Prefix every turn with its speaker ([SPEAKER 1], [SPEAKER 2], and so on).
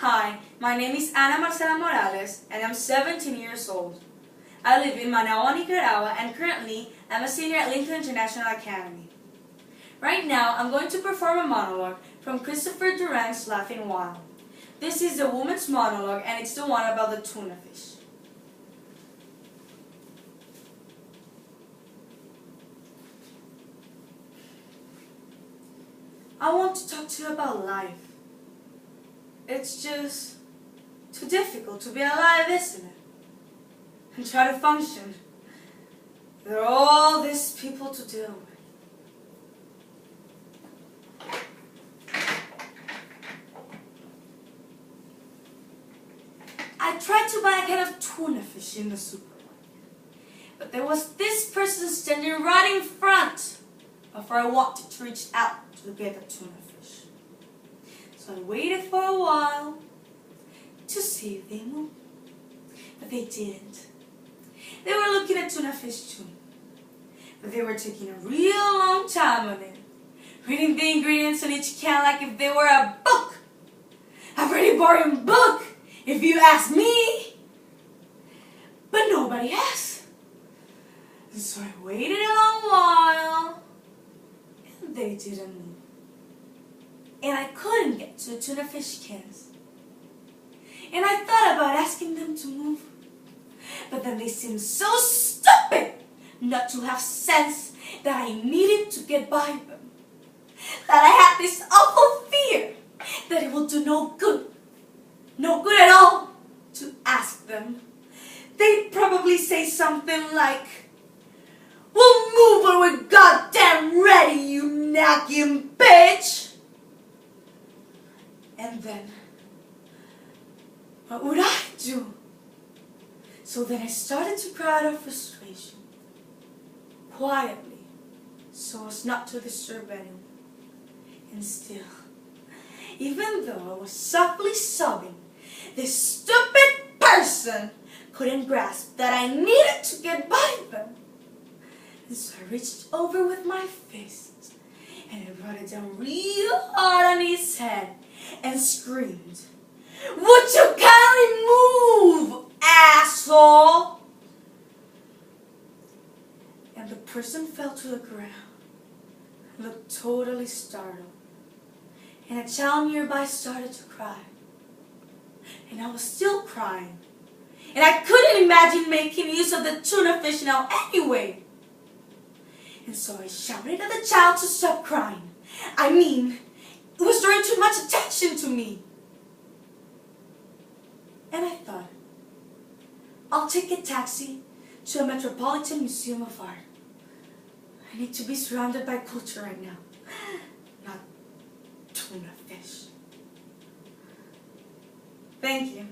[SPEAKER 1] Hi, my name is Marcela Morales and I'm 17 years old. I live in Managua, Nicaragua, and currently I'm a senior at Lincoln International Academy. Right now I'm going to perform a monologue from Christopher Durang's Laughing Wild. This is the woman's monologue and it's the one about the tuna fish. I want to talk to you about life. It's just too difficult to be alive, isn't it? And try to function. There are all these people to deal with. I tried to buy a can of tuna fish in the supermarket, but there was this person standing right in front before I wanted to reach out to get the tuna fish. So I waited for a while to see if they moved, but they didn't. They were looking at tuna fish too, but they were taking a real long time on it, reading the ingredients on each can like if they were a book. A pretty boring book, if you ask me. But nobody asked. And so I waited a long while, and they didn't move. And I couldn't get to the tuna fish cans. And I thought about asking them to move. But then they seemed so stupid not to have sense that I needed to get by them. That I had this awful fear that it would do no good at all, to ask them. They'd probably say something like, "We'll move when we're goddamn ready, you nagging bitch!" And then, what would I do? So then I started to cry out of frustration, quietly, so as not to disturb anyone. And still, even though I was softly sobbing, this stupid person couldn't grasp that I needed to get by them. And so I reached over with my fist, and I brought it down real hard on his head, and screamed, "Would you kindly move, asshole?" And the person fell to the ground, looked totally startled, and a child nearby started to cry. And I was still crying, and I couldn't imagine making use of the tuna fish now anyway. And so I shouted at the child to stop crying. I mean, it was drawing too much attention to me. And I thought, I'll take a taxi to a Metropolitan Museum of Art. I need to be surrounded by culture right now, not tuna fish. Thank you.